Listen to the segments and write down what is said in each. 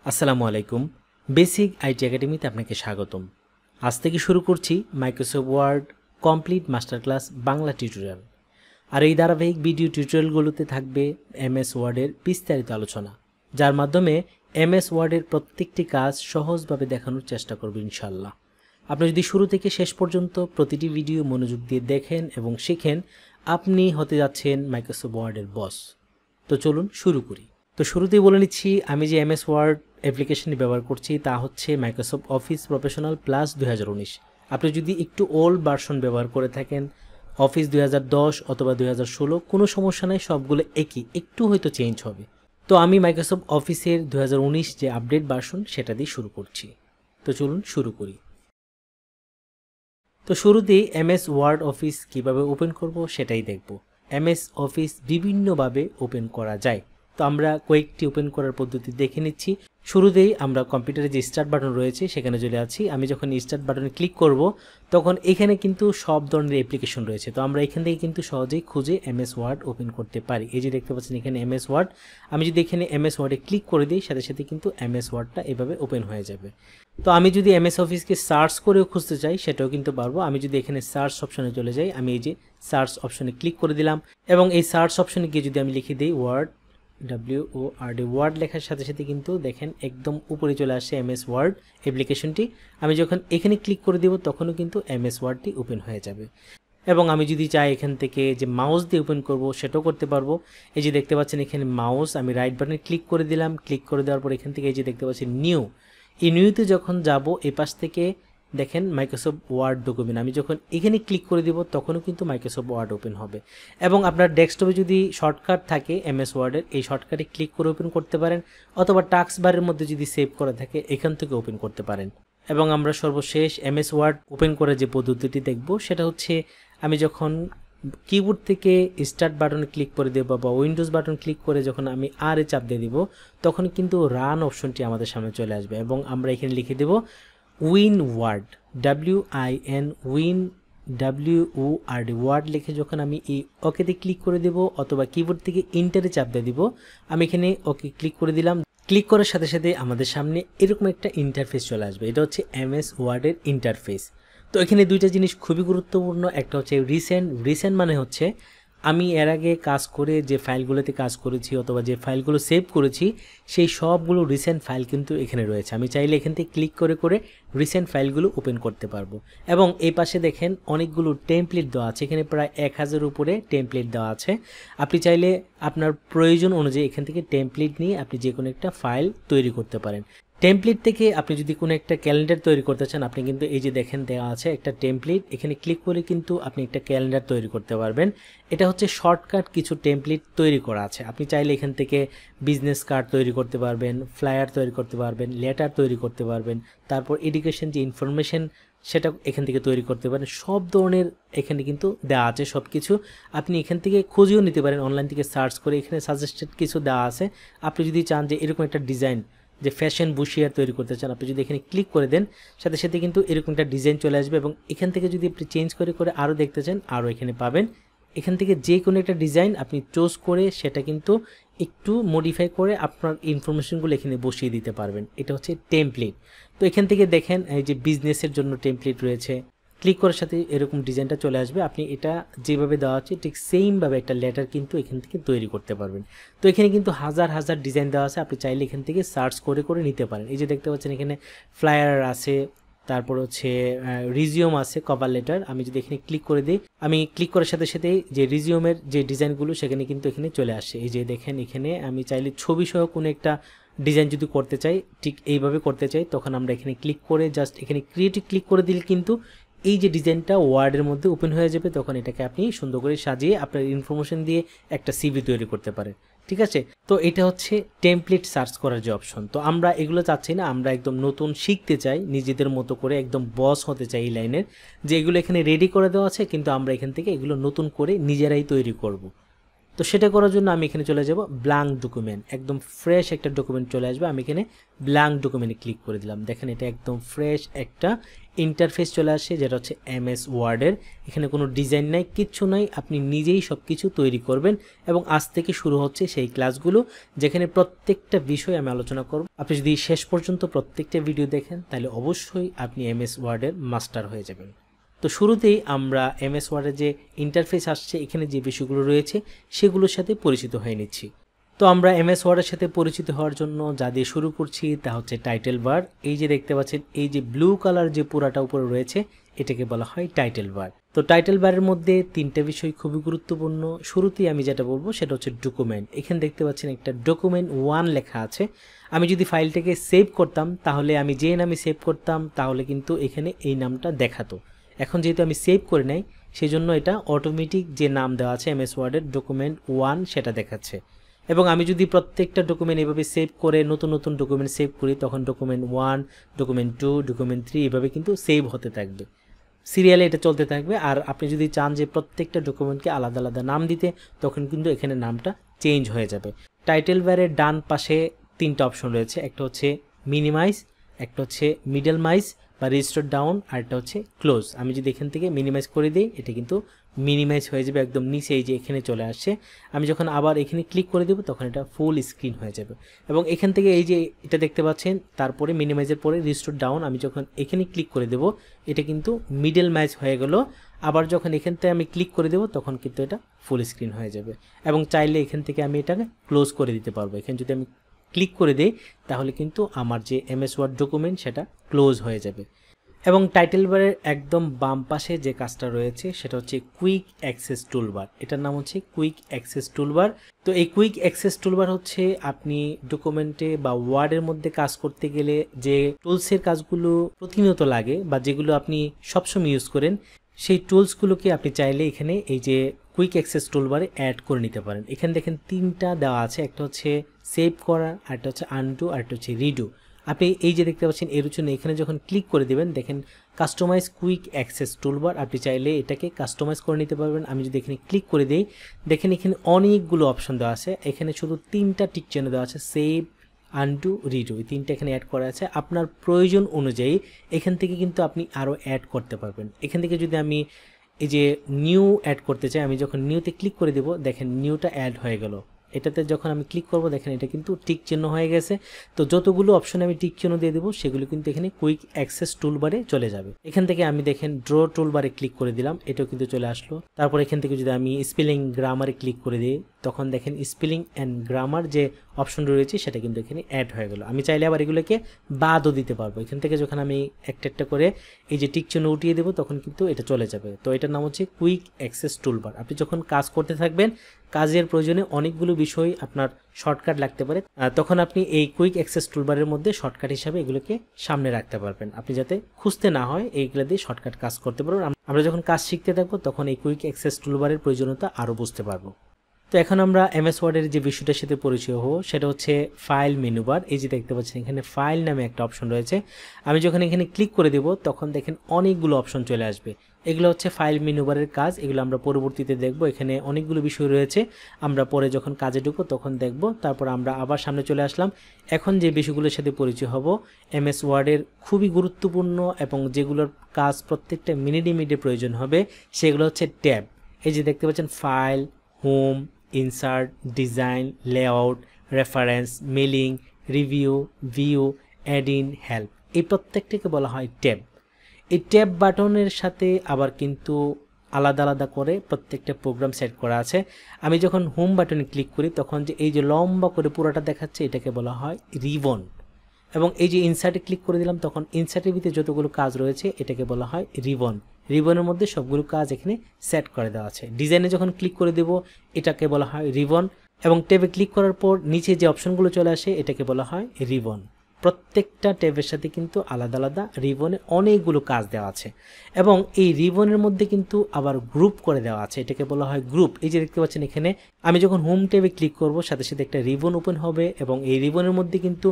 আসসালামু আলাইকুম। Basic IT একাডেমিতে আপনাকে স্বাগতম। আজ থেকে শুরু করছি Microsoft Word complete master class Bangla tutorial. আর এই ধারাবাহিক ভিডিও টিউটোরিয়ালগুলোতে থাকবে এমএস ওয়ার্ডের বিস্তারিত আলোচনা, যার মাধ্যমে এমএস ওয়ার্ডের প্রত্যেকটি কাজ সহজভাবে দেখানোর চেষ্টা করব ইনশাআল্লাহ। আপনি যদি শুরু থেকে শেষ পর্যন্ত প্রতিটি ভিডিও মনোযোগ দিয়ে দেখেন এবং শিখেন, আপনি হতে যাচ্ছেন মাইক্রোসফট ওয়ার্ডের বস। তো চলুন শুরু করি। তো শুরুতেই বলে নিচ্ছি, আমি যে এমএস ওয়ার্ড অ্যাপ্লিকেশনটি ব্যবহার করছি তা হচ্ছে মাইক্রোসফট অফিস প্রফেশনাল প্লাস 2019। আপনি যদি একটু ওল্ড ভার্সন ব্যবহার করে থাকেন, অফিস 2010 অথবা 2016, কোনো সমস্যা নাই, সবগুলো একই, একটু হয়তো চেঞ্জ হবে। তো আমি মাইক্রোসফট অফিসের 2019 যে আপডেট ভার্সন সেটা দিয়ে শুরু করছি। তো চলুন শুরু করি। তো শুরুতেই এমএস ওয়ার্ড অফিস কিভাবে ওপেন করব সেটাই দেখব। এমএস অফিস বিভিন্নভাবে ওপেন করা যায়, তো আমরা কয়েকটি ওপেন করার পদ্ধতি দেখে নিচ্ছি। শুরুতেই আমরা কম্পিউটারে যে স্টার্ট বাটন রয়েছে সেখানে চলে আছি। আমি যখন স্টার্ট বাটনে ক্লিক করব তখন এখানে কিন্তু সব ধরনের অ্যাপ্লিকেশন রয়েছে, তো আমরা এখান থেকে কিন্তু সহজেই খুঁজে এমএস ওয়ার্ড ওপেন করতে পারি। এই যে দেখতে পাচ্ছেন এখানে এমএস ওয়ার্ড, আমি যদি এখানে এমএস ওয়ার্ডে ক্লিক করে দিই সাথে সাথে কিন্তু এমএস ওয়ার্ডটা এভাবে ওপেন হয়ে যাবে। তো আমি যদি এমএস অফিসকে সার্চ করেও খুঁজতে চাই সেটাও কিন্তু পারবো। আমি যদি এখানে সার্চ অপশনে চলে যাই, আমি এই যে সার্চ অপশনে ক্লিক করে দিলাম এবং এই সার্চ অপশনে গিয়ে যদি আমি লিখে দিই ওয়ার্ড, WORD, ওয়ার্ড লেখার সাথে সাথে কিন্তু দেখেন একদম উপরে চলে আসে এমএস ওয়ার্ড অ্যাপ্লিকেশনটি। আমি যখন এখানে ক্লিক করে দিব তখনও কিন্তু এমএস ওয়ার্ডটি ওপেন হয়ে যাবে। এবং আমি যদি চাই এখান থেকে যে মাউস দিয়ে ওপেন করব সেটাও করতে পারবো। এই যে দেখতে পাচ্ছেন এখানে মাউস, আমি রাইট বাটনে ক্লিক করে দিলাম। ক্লিক করে দেওয়ার পর এখান থেকে এই যে দেখতে পাচ্ছি নিউ, এই নিউতে যখন যাব এই পাশ থেকে দেখেন মাইক্রোসফট ওয়ার্ড ডকুমেন্ট, আমি যখন এখানে ক্লিক করে দিব তখনও কিন্তু মাইক্রোসফট ওয়ার্ড ওপেন হবে। এবং আপনার ডেস্কটপে যদি শর্টকাট থাকে এমএস ওয়ার্ডের, এই শর্টকাটে ক্লিক করে ওপেন করতে পারেন, অথবা টাস্ক বারের মধ্যে যদি সেভ করা থাকে এখান থেকে ওপেন করতে পারেন। এবং আমরা সর্বশেষ এমএস ওয়ার্ড ওপেন করার যে পদ্ধতিটি দেখব সেটা হচ্ছে, আমি যখন কিবোর্ড থেকে স্টার্ট বাটনে ক্লিক করে দেব বা উইন্ডোজ বাটন ক্লিক করে যখন আমি আর এ চাপ দিয়ে দিব তখন কিন্তু রান অপশনটি আমাদের সামনে চলে আসবে এবং আমরা এখানে লিখে দেব win word, WIN, win, WORD, word লিখে যখন আমি এই ওকেতে ক্লিক করে দেব অথবা কিবোর্ড থেকে ইন্টারে চাপ দিয়ে দিব, আমি এখানে ওকে ক্লিক করে দিলাম। ক্লিক করার সাথে সাথে আমাদের সামনে এরকম একটা ইন্টারফেস চলে আসবে। এটা হচ্ছে এমএস ওয়ার্ডের ইন্টারফেস। তো এখানে দুইটা জিনিস খুবই গুরুত্বপূর্ণ। একটা হচ্ছে রিসেন্ট মানে হচ্ছে আমি এর আগে কাজ করে যে ফাইলগুলোতে কাজ করেছি অথবা যে ফাইলগুলো সেভ করেছি সেই সবগুলো রিসেন্ট ফাইল কিন্তু এখানে রয়েছে। আমি চাইলে এখান থেকে ক্লিক করে করে রিসেন্ট ফাইলগুলো ওপেন করতে পারবো। এবং এই পাশে দেখেন অনেকগুলো টেমপ্লেট দেওয়া আছে, এখানে প্রায় 1000 উপরে টেমপ্লেট দেওয়া আছে। আপনি চাইলে আপনার প্রয়োজন অনুযায়ী এখান থেকে টেমপ্লেট নিয়ে আপনি যে কোনো একটা ফাইল তৈরি করতে পারেন। টেমপ্লেট থেকে আপনি যদি কোনো একটা ক্যালেন্ডার তৈরি করতে চান, আপনি কিন্তু এই যে দেখেন দেওয়া আছে একটা টেমপ্লেট, এখানে ক্লিক করে কিন্তু আপনি একটা ক্যালেন্ডার তৈরি করতে পারবেন। এটা হচ্ছে শর্টকাট কিছু টেমপ্লেট তৈরি করা আছে। আপনি চাইলে এখান থেকে বিজনেস কার্ড তৈরি করতে পারবেন, ফ্লায়ার তৈরি করতে পারবেন, লেটার তৈরি করতে পারবেন, তারপর এডুকেশন যে ইনফরমেশন সেটা এখান থেকে তৈরি করতে পারেন। সব ধরনের এখানে কিন্তু দেওয়া আছে সব কিছু। আপনি এখান থেকে খুঁজেও নিতে পারেন, অনলাইন থেকে সার্চ করে এখানে সাজেস্টেড কিছু দেওয়া আছে। আপনি যদি চান যে এরকম একটা ডিজাইন যে ফ্যাশন বুশিয়ার তৈরি করতে চান, আপনি যদি এখানে ক্লিক করে দেন সাথে সাথে কিন্তু এরকম একটা ডিজাইন চলে আসবে। এবং এখান থেকে যদি আপনি চেঞ্জ করে করে আরও দেখতে চান আরও এখানে পাবেন। এখান থেকে যে কোনো একটা ডিজাইন আপনি চুজ করে সেটা কিন্তু একটু মডিফাই করে আপনার ইনফরমেশনগুলো এখানে বসিয়ে দিতে পারবেন। এটা হচ্ছে টেমপ্লেট। তো এখান থেকে দেখেন এই যে বিজনেসের জন্য টেমপ্লেট রয়েছে, ক্লিক করার সাথে এরকম ডিজাইনটা চলে আসবে। আপনি এটা যেভাবে দেওয়া আছে ঠিক সেমভাবে একটা লেটার কিন্তু এখান থেকে তৈরি করতে পারবেন। তো এখানে কিন্তু হাজার হাজার ডিজাইন দেওয়া আছে, আপনি চাইলে এখান থেকে সার্চ করে করে নিতে পারেন। এই যে দেখতে পাচ্ছেন এখানে ফ্লায়ার আছে, তারপর হচ্ছে রিজিউম আছে, কভার লেটার। আমি যদি এখানে ক্লিক করে দিই, আমি ক্লিক করার সাথে সাথে যে রিজিউমের যে ডিজাইনগুলো সেখানে কিন্তু এখানে চলে আসে। এই যে দেখেন এখানে আমি চাইলে ছবি সহ কোনো একটা ডিজাইন যদি করতে চাই, ঠিক এইভাবে করতে চাই, তখন আমরা এখানে ক্লিক করে জাস্ট এখানে ক্রিয়েটে ক্লিক করে দিলে কিন্তু এই যে ডিজাইনটা ওয়ার্ডের মধ্যে ওপেন হয়ে যাবে। তখন এটাকে আপনি সুন্দর করে সাজিয়ে আপনার ইনফরমেশন দিয়ে একটা সিভি তৈরি করতে পারেন। ঠিক আছে, তো এটা হচ্ছে টেমপ্লেট সার্চ করার যে অপশন। তো আমরা এগুলো চাচ্ছি না, আমরা একদম নতুন শিখতে চাই, নিজেদের মতো করে একদম বস হতে চাই এই লাইনের, যে এগুলো এখানে রেডি করে দেওয়া আছে কিন্তু আমরা এখান থেকে এগুলো নতুন করে নিজেরাই তৈরি করব। তো সেটা করার জন্য আমি এখানে চলে যাব ব্ল্যাঙ্ক ডকুমেন্ট, একদম ফ্রেশ একটা ডকুমেন্ট চলে আসবে। আমি এখানে ব্ল্যাঙ্ক ডকুমেন্টে ক্লিক করে দিলাম। দেখেন এটা একদম ফ্রেশ একটা ইন্টারফেস চলে আসে, যেটা হচ্ছে এমএস ওয়ার্ডের। এখানে কোনো ডিজাইন নাই, কিচ্ছু নাই, আপনি নিজেই সব কিছু তৈরি করবেন। এবং আজ থেকে শুরু হচ্ছে সেই ক্লাসগুলো, যেখানে প্রত্যেকটা বিষয় আমি আলোচনা করব। আপনি যদি শেষ পর্যন্ত প্রত্যেকটা ভিডিও দেখেন তাহলে অবশ্যই আপনি এমএস ওয়ার্ডের মাস্টার হয়ে যাবেন। তো শুরুতেই আমরা এমএস ওয়ার্ডের যে ইন্টারফেস আসছে, এখানে যে বিষয়গুলো রয়েছে সেগুলোর সাথে পরিচিত হয়ে নিচ্ছি। তো আমরা এমএস ওয়ার্ডের সাথে পরিচিত হওয়ার জন্য যা দিয়ে শুরু করছি তা হচ্ছে টাইটেল বার। এই যে দেখতে পাচ্ছেন, এই যে ব্লু কালার যে পুরাটা উপরে রয়েছে এটাকে বলা হয় টাইটেল বার। তো টাইটেল বারের মধ্যে তিনটা বিষয় খুবই গুরুত্বপূর্ণ। শুরুতেই আমি যেটা বলবো সেটা হচ্ছে ডকুমেন্ট। এখানে দেখতে পাচ্ছেন একটা ডকুমেন্ট 1 লেখা আছে। আমি যদি ফাইলটাকে সেভ করতাম, তাহলে আমি যে নামে সেভ করতাম তাহলে কিন্তু এখানে এই নামটা দেখাতো। এখন যেহেতু আমি সেভ করে নাই, সেই জন্য এটা অটোমেটিক যে নাম দেওয়া আছে এমএস ওয়ার্ডের ডকুমেন্ট 1 সেটা দেখাচ্ছে। এবং আমি যদি প্রত্যেকটা ডকুমেন্ট এভাবে সেভ করে নতুন নতুন ডকুমেন্ট সেভ করি, তখন ডকুমেন্ট 1, ডকুমেন্ট 2, ডকুমেন্ট 3 এভাবে কিন্তু সেভ হতে থাকবে, সিরিয়ালে এটা চলতে থাকবে। আর আপনি যদি চান যে প্রত্যেকটা ডকুমেন্টকে আলাদা আলাদা নাম দিতে, তখন কিন্তু এখানে নামটা চেঞ্জ হয়ে যাবে। টাইটেল বারের ডান পাশে তিনটা অপশন রয়েছে, একটা হচ্ছে মিনিমাইজ, একটা হচ্ছে মিডলমাইজ বা রিস্টোর ডাউন, আর একটা হচ্ছে ক্লোজ। আমি যদি এখান থেকে মিনিমাইজ করে দিই, এটা কিন্তু মিনিমাইজ হয়ে যাবে একদম নিচে, এই যে এখানে চলে আসছে। আমি যখন আবার এখানে ক্লিক করে দেবো তখন এটা ফুল স্ক্রিন হয়ে যাবে। এবং এখান থেকে এই যে এটা দেখতে পাচ্ছেন, তারপরে মিনিমাইজের পরে রিস্টোর ডাউন, আমি যখন এখানে ক্লিক করে দেবো এটা কিন্তু মিডল মাইজ হয়ে গেল। আবার যখন এখান থেকে আমি ক্লিক করে দেবো তখন কিন্তু এটা ফুল স্ক্রিন হয়ে যাবে। এবং চাইলে এখান থেকে আমি এটাকে ক্লোজ করে দিতে পারবো। এখানে যদি আমি ক্লিক করে দিই তাহলে কিন্তু আমার যে এমএস ওয়ার্ড ডকুমেন্ট সেটা ক্লোজ হয়ে যাবে। এবং টাইটেল বারের একদম বাম পাশে যে কাজটা রয়েছে সেটা হচ্ছে কুইক অ্যাক্সেস টুলবার। এটার নাম হচ্ছে কুইক অ্যাক্সেস টুলবার। তো এই কুইক অ্যাক্সেস টুলবার হচ্ছে আপনি ডকুমেন্টে বা ওয়ার্ডের মধ্যে কাজ করতে গেলে যে টুলসের কাজগুলো প্রতিনিয়ত লাগে বা যেগুলো আপনি সবসময় ইউজ করেন, সেই টুলসগুলোকে আপনি চাইলে এখানে এই যে কুইক অ্যাক্সেস টুলবারে অ্যাড করে নিতে পারেন। এখানে দেখেন তিনটা দেওয়া আছে, একটা হচ্ছে সেভ করা, আরেকটা হচ্ছে আনডু, আরেকটা হচ্ছে রিডু। আপনি এই যে দেখতে পাচ্ছেন এর জন্য এখানে যখন ক্লিক করে দেবেন, দেখেন কাস্টমাইজ কুইক অ্যাক্সেস টুলবার, আপনি চাইলে এটাকে কাস্টমাইজ করে নিতে পারবেন। আমি যদি এখানে ক্লিক করে দিই, দেখেন এখানে অনেকগুলো অপশন দেওয়া আছে। এখানে শুধু তিনটা টিক চিহ্ন দেওয়া আছে, সেভ, আনডু, রিডু, এই তিনটা এখানে অ্যাড করা আছে। আপনার প্রয়োজন অনুযায়ী এখান থেকে কিন্তু আপনি আরও অ্যাড করতে পারবেন। এখান থেকে যদি আমি এই যে নিউ অ্যাড করতে চাই, আমি যখন নিউতে ক্লিক করে দেব, দেখেন নিউটা অ্যাড হয়ে গেল। এটাতে যখন আমি ক্লিক করব, দেখেন এটা কিন্তু টিক চিহ্ন হয়ে গেছে। তো যতগুলো অপশন আমি টিক চিহ্ন দিয়ে দেবো সেগুলো কিন্তু এখানে কুইক অ্যাক্সেস টুলবারে চলে যাবে। এখান থেকে আমি দেখেন ড্র টুলবারে ক্লিক করে দিলাম, এটাও কিন্তু চলে আসলো। তারপর এখান থেকে যদি আমি স্পেলিং গ্রামারে ক্লিক করে দিই, তখন দেখেন স্পেলিং অ্যান্ড গ্রামার যে অপশন রয়েছে সেটা কিন্তু এখানে অ্যাড হয়ে গেল। আমি চাইলে আবার এগুলোকে বাদও দিতে পারবো। এখান থেকে যখন আমি একটা একটা করে এই যে টিক চিহ্ন উঠিয়ে দেবো তখন কিন্তু এটা চলে যাবে। তো এটার নাম হচ্ছে কুইক অ্যাক্সেস টুলবার। আপনি যখন কাজ করতে থাকবেন, কাজের প্রয়োজনে অনেকগুলো বিষয় আপনার শর্টকাট লাগতে পারে, তখন আপনি এই কুইক অ্যাক্সেস টুলবারের মধ্যে শর্টকাট হিসাবে এগুলোকে সামনে রাখতে পারবেন। আপনি যাতে খুঁজতে না হয় এইগুলো দিয়ে শর্টকাট কাজ করতে পারবেন। আমরা যখন কাজ শিখতে থাকবো তখন এই কুইক অ্যাক্সেস টুলবারের প্রয়োজনীয়তা আরও বুঝতে পারবো। তো এখন আমরা এমএস ওয়ার্ডের যে বিষয়টার সাথে পরিচয় হবো সেটা হচ্ছে ফাইল মেনু বার। এই যে দেখতে পাচ্ছেন এখানে ফাইল নামে একটা অপশন রয়েছে। আমি যখন এখানে ক্লিক করে দেব তখন দেখেন অনেকগুলো অপশন চলে আসবে। এগুলো হচ্ছে ফাইল মেনু বারের কাজ, এগুলো আমরা পরবর্তীতে দেখব। এখানে অনেকগুলো বিষয় রয়েছে, আমরা পরে যখন কাজে ঢুকবো তখন দেখব। তারপর আমরা আবার সামনে চলে আসলাম। এখন যে বিষয়গুলোর সাথে পরিচয় হব এমএস ওয়ার্ডের খুবই গুরুত্বপূর্ণ এবং যেগুলোর কাজ প্রত্যেকটা মিনিটে প্রয়োজন হবে, সেগুলো হচ্ছে ট্যাব। এই যে দেখতে পাচ্ছেন file, home, insert, design, layout, reference, mailing, review, view, add in, help, এই প্রত্যেকটাকে বলা হয় ট্যাব। এই ট্যাব বাটনের সাথে আবার কিন্তু আলাদা আলাদা করে প্রত্যেকটা প্রোগ্রাম সেট করা আছে। আমি যখন হোম বাটনে ক্লিক করি তখন যে এই যে লম্বা করে পুরোটা দেখাচ্ছে এটাকে বলা হয় রিবন। এবং এই যে ইনসার্টে ক্লিক করে দিলাম তখন ইনসার্টের ভিতরে যতগুলো কাজ রয়েছে এটাকে বলা হয় রিবন। রিবনের মধ্যে সবগুলো কাজ এখানে সেট করে দেওয়া আছে। ডিজাইনে যখন ক্লিক করে দেব এটাকে বলা হয় রিবন। এবং ট্যাবে ক্লিক করার পর নিচে যে অপশনগুলো চলে আসে এটাকে বলা হয় রিবন। প্রত্যেকটা ট্যাবের সাথে কিন্তু আলাদা আলাদা রিবনে অনেকগুলো কাজ দেওয়া আছে। এবং এই রিবনের মধ্যে কিন্তু আবার গ্রুপ করে দেওয়া আছে, এটাকে বলা হয় গ্রুপ। এই যে দেখতে পাচ্ছেন এখানে আমি যখন হোম ট্যাবে ক্লিক করব সাথে সাথে একটা রিবন ওপেন হবে এবং এই রিবনের মধ্যে কিন্তু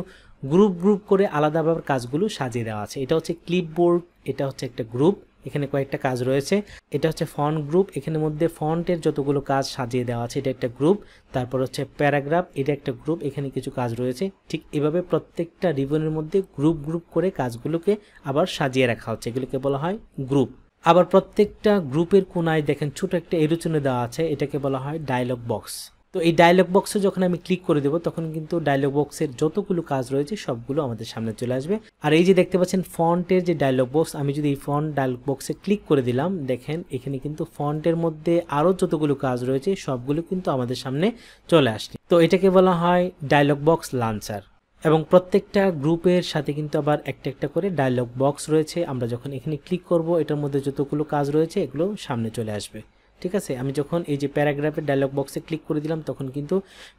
গ্রুপ করে আলাদাভাবে কাজগুলো সাজিয়ে দেওয়া আছে। এটা হচ্ছে ক্লিপবোর্ড, এটা হচ্ছে একটা গ্রুপ, এখানে কয়েকটা কাজ রয়েছে। এটা হচ্ছে ফন্ট গ্রুপ, এখানের মধ্যে ফন্টের যতগুলো কাজ সাজিয়ে দেওয়া আছে এটা একটা গ্রুপ। তারপর হচ্ছে প্যারাগ্রাফ, এটা একটা গ্রুপ, এখানে কিছু কাজ রয়েছে। ঠিক এভাবে প্রত্যেকটা রিবনের মধ্যে গ্রুপ গ্রুপ করে কাজগুলোকে আবার সাজিয়ে রাখা হচ্ছে, এগুলোকে বলা হয় গ্রুপ। আবার প্রত্যেকটা গ্রুপের কোনায় দেখেন ছোট একটা এরো চিহ্ন দেওয়া আছে, এটাকে বলা হয় ডায়লগ বক্স। তো এই ডায়লগ বক্সে যখন আমি ক্লিক করে দেবো তখন কিন্তু ডায়লগ বক্সের যতগুলো কাজ রয়েছে সবগুলো আমাদের সামনে চলে আসবে। আর এই যে দেখতে পাচ্ছেন ফন্টের যে ডায়লগ বক্স, আমি যদি এই ফন্ট ডায়লগ বক্সে ক্লিক করে দিলাম, দেখেন এখানে কিন্তু ফন্টের মধ্যে আরও যতগুলো কাজ রয়েছে সবগুলো কিন্তু আমাদের সামনে চলে আসছে। তো এটাকে বলা হয় ডায়লগ বক্স লঞ্চার। এবং প্রত্যেকটা গ্রুপের সাথে কিন্তু আবার একটা একটা করে ডায়লগ বক্স রয়েছে। আমরা যখন এখানে ক্লিক করব এটার মধ্যে যতগুলো কাজ রয়েছে এগুলো সামনে চলে আসবে। ঠিক আছে, আমি যখন এই যে প্যারাগ্রাফের ডায়লগ বক্সে ক্লিক করে দিলাম তখন কিন্তু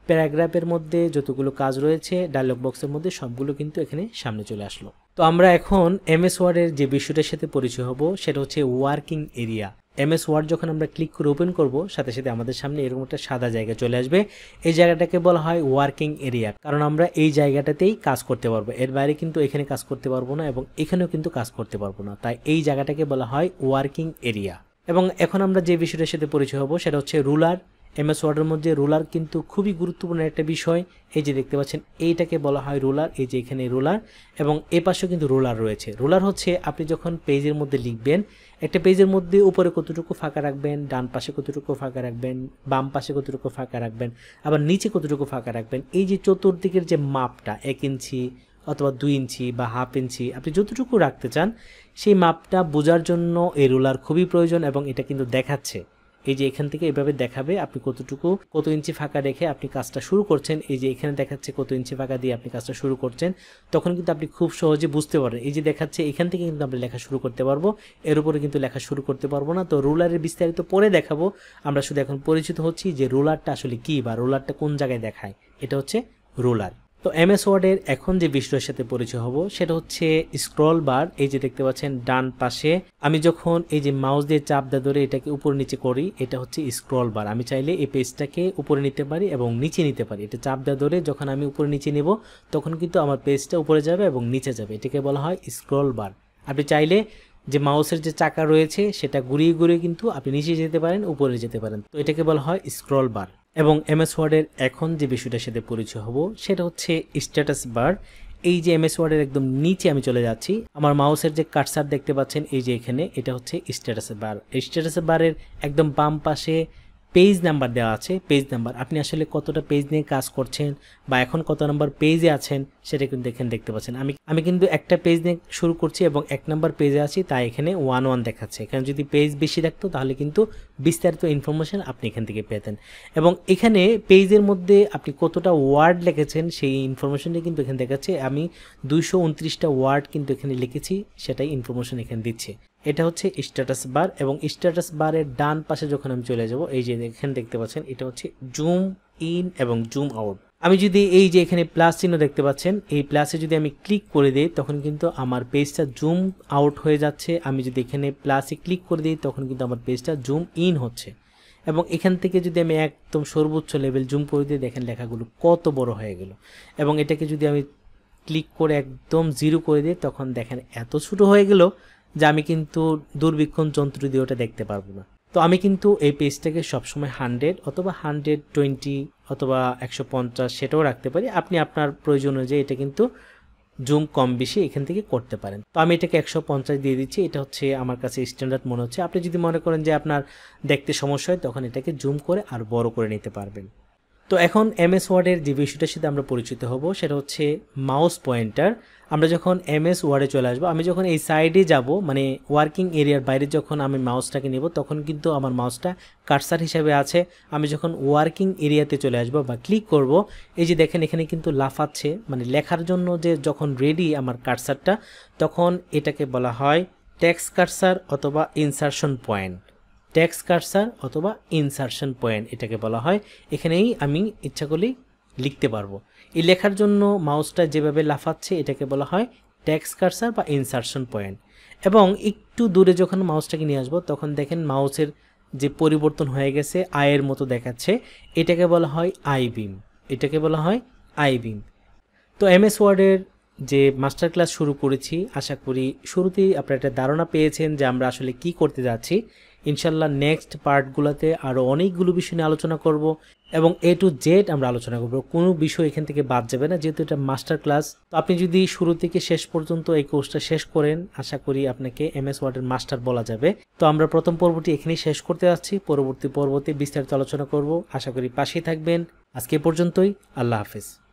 প্যারাগ্রাফের মধ্যে যতগুলো কাজ রয়েছে ডায়লগ বক্সের মধ্যে সবগুলো কিন্তু এখানে সামনে চলে আসলো। তো আমরা এখন এমএস ওয়ার্ডের যে বিষয়টার সাথে পরিচয় হব সেটা হচ্ছে ওয়ার্কিং এরিয়া। এমএস ওয়ার্ড যখন আমরা ক্লিক করে ওপেন করব সাথে সাথে আমাদের সামনে এরকম একটা সাদা জায়গা চলে আসবে। এই জায়গাটাকে বলা হয় ওয়ার্কিং এরিয়া, কারণ আমরা এই জায়গাটাতেই কাজ করতে পারবো, এর বাইরে কিন্তু এখানে কাজ করতে পারবো না এবং এখানেও কিন্তু কাজ করতে পারবো না, তাই এই জায়গাটাকে বলা হয় ওয়ার্কিং এরিয়া। এবং এখন আমরা যে বিষয়টার সাথে পরিচয় হব সেটা হচ্ছে রুলার। এমএস ওয়ার্ডের মধ্যে রুলার কিন্তু খুবই গুরুত্বপূর্ণ একটা বিষয়। এই যে দেখতে পাচ্ছেন এইটাকে বলা হয় রুলার, এই যে এখানে রুলার এবং এ পাশেও কিন্তু রুলার রয়েছে। রুলার হচ্ছে আপনি যখন পেজের মধ্যে লিখবেন, একটা পেজের মধ্যে উপরে কতটুকু ফাঁকা রাখবেন, ডান পাশে কতটুকু ফাঁকা রাখবেন, বাম পাশে কতটুকু ফাঁকা রাখবেন, আবার নিচে কতটুকু ফাঁকা রাখবেন, এই যে চতুর্দিকের যে মাপটা 1 ইঞ্চি অথবা 2 ইঞ্চি বা হাফ ইঞ্চি আপনি যতটুকু রাখতে চান সেই মাপটা বোঝার জন্য এই রুলার খুবই প্রয়োজন। এবং এটা কিন্তু দেখাচ্ছে, এই যে এখান থেকে এভাবে দেখাবে আপনি কত ইঞ্চি ফাঁকা রেখে আপনি কাজটা শুরু করছেন। এই যে এখানে দেখাচ্ছে কত ইঞ্চি ফাঁকা দিয়ে আপনি কাজটা শুরু করছেন, তখন কিন্তু আপনি খুব সহজে বুঝতে পারেন। এই যে দেখাচ্ছে এখান থেকে কিন্তু আমরা লেখা শুরু করতে পারবো, এর উপরে কিন্তু লেখা শুরু করতে পারবো না। তো রুলারের বিস্তারিত পরে দেখাবো, আমরা শুধু এখন পরিচিত হচ্ছি যে রুলারটা আসলে কি বা রুলারটা কোন জায়গায় দেখায়। এটা হচ্ছে রুলার। তো এমএস ওয়ার্ডের এখন যে বিষয়ের সাথে পরিচয় হব সেটা হচ্ছে স্ক্রল বার। এই যে দেখতে পাচ্ছেন ডান পাশে আমি যখন এই যে মাউস দিয়ে চাপ ধরে এটাকে উপর নিচে করি, এটা হচ্ছে স্ক্রল বার। আমি চাইলে এই পেজটাকে উপরে নিতে পারি এবং নিচে নিতে পারি। এটা চাপ ধরে যখন আমি উপরে নিচে নেব তখন কিন্তু আমার পেজটা উপরে যাবে এবং নিচে যাবে, এটাকে বলা হয় স্ক্রল বার। আপনি চাইলে যে মাউসের যে চাকা রয়েছে সেটা ঘুরিয়ে ঘুরিয়ে কিন্তু আপনি নিচে যেতে পারেন, উপরে যেতে পারেন। তো এটাকে বলা হয় স্ক্রল বার। এবং এমএস ওয়ার্ডের এখন যে বিষয়টার সাথে পরিচয় হব সেটা হচ্ছে স্ট্যাটাস বার। এই যে এমএস ওয়ার্ডের একদম নিচে আমি চলে যাচ্ছি, আমার মাউসের যে কার্সার দেখতে পাচ্ছেন এই যে এখানে, এটা হচ্ছে স্ট্যাটাস বার। স্ট্যাটাস বারের একদম বাম পাশে পেজ নাম্বার দেওয়া আছে। পেজ নাম্বার, আপনি আসলে কতটা পেজ নিয়ে কাজ করছেন বা এখন কত নাম্বার পেজে আছেন সেটা কিন্তু এখানে দেখতে পাচ্ছেন। আমি কিন্তু একটা পেজ নিয়ে শুরু করছি এবং 1 নাম্বার পেজে আছি, তাই এখানে 1 দেখাচ্ছে। এখানে যদি পেজ বেশি থাকতো তাহলে কিন্তু বিস্তারিত ইনফরমেশন আপনি এখান থেকে পেতেন। এবং এখানে পেজের মধ্যে আপনি কতটা ওয়ার্ড লিখেছেন সেই ইনফরমেশনটা কিন্তু এখানে দেখাচ্ছে। আমি 229টা ওয়ার্ড কিন্তু এখানে লিখেছি, সেটাই ইনফরমেশন এখানে দিচ্ছে। এটা হচ্ছে স্ট্যাটাস বার। এবং স্ট্যাটাস বারের ডান পাশে যখন আমি চলে যাব, এই যে এখানে দেখতে পাচ্ছেন এটা হচ্ছে জুম ইন এবং জুম আউট। আমি যদি এই যে এখানে প্লাস চিহ্ন দেখতে পাচ্ছেন, এই প্লাসে যদি আমি ক্লিক করে দিই তখন কিন্তু আমার পেজটা জুম আউট হয়ে যাচ্ছে। আমি যদি এখানে প্লাসে ক্লিক করে দিই তখন কিন্তু আমার পেজটা জুম ইন হচ্ছে। এবং এখান থেকে যদি আমি একদম সর্বোচ্চ লেভেল জুম করে দিই, দেখেন লেখাগুলো কত বড় হয়ে গেল। এবং এটাকে যদি আমি ক্লিক করে একদম 0 করে দিই তখন দেখেন এত ছোট হয়ে গেল যে আমি কিন্তু দূরবীক্ষণ যন্ত্র দিয়ে ওটা দেখতে পারবো না। তো আমি কিন্তু এই পেজটাকে সবসময় 100 অথবা 120 অথবা 150 সেটাও রাখতে পারি। আপনি আপনার প্রয়োজন অনুযায়ী এটা কিন্তু জুম কম বেশি এখান থেকে করতে পারেন। তো আমি এটাকে 150 দিয়ে দিচ্ছি, এটা হচ্ছে আমার কাছে স্ট্যান্ডার্ড মনে হচ্ছে। আপনি যদি মনে করেন যে আপনার দেখতে সমস্যা হয় তখন এটাকে জুম করে আর বড় করে নিতে পারবেন। তো এখন এমএস ওয়ার্ডের যে বিষয়টার সাথে আমরা পরিচিত হব সেটা হচ্ছে মাউস পয়েন্টার। আমরা যখন এমএস ওয়ার্ডে চলে আসবো, আমি যখন এই সাইডে যাব মানে ওয়ার্কিং এরিয়ার বাইরে যখন আমি মাউসটাকে নেব তখন কিন্তু আমার মাউসটা কার্সার হিসেবে আছে। আমি যখন ওয়ার্কিং এরিয়াতে চলে আসবো বা ক্লিক করব, এই যে দেখেন এখানে কিন্তু লাফাচ্ছে, মানে লেখার জন্য যে যখন রেডি আমার কার্সারটা তখন এটাকে বলা হয় টেক্সট কার্সার অথবা ইনসারশন পয়েন্ট। টেক্সট কার্সার অথবা ইনসারশন পয়েন্ট এটাকে বলা হয়। এখানেই আমি ইচ্ছা করলেই লিখতে পারবো। এই লেখার জন্য মাউসটা যেভাবে লাফাচ্ছে এটাকে বলা হয় টেক্সট কার্সার বা ইনসারশন পয়েন্ট। এবং একটু দূরে যখন মাউসটাকে নিয়ে আসবো তখন দেখেন মাউসের যে পরিবর্তন হয়ে গেছে আয়ের মতো দেখাচ্ছে, এটাকে বলা হয় আই বিম। এটাকে বলা হয় আই বিম। তো এমএস ওয়ার্ডের যে মাস্টার ক্লাস শুরু করেছি, আশা করি শুরুতেই আপনারা একটা ধারণা পেয়েছেন যে আমরা আসলে কি করতে যাচ্ছি। ইনশাল্লাহ নেক্সট পার্টগুলোতে আরও অনেকগুলো বিষয় নিয়ে আলোচনা করব এবং A to Z আমরা আলোচনা করব, কোনো বিষয় এখান থেকে বাদ যাবে না, যেহেতু এটা মাস্টার ক্লাস। তো আপনি যদি শুরু থেকে শেষ পর্যন্ত এই কোর্সটা শেষ করেন, আশা করি আপনাকে MS ওয়ার্ডের মাস্টার বলা যাবে। তো আমরা প্রথম পর্বটি এখানেই শেষ করতে যাচ্ছি, পরবর্তী পর্বতে বিস্তারিত আলোচনা করব। আশা করি পাশেই থাকবেন। আজকে পর্যন্তই, আল্লাহ হাফেজ।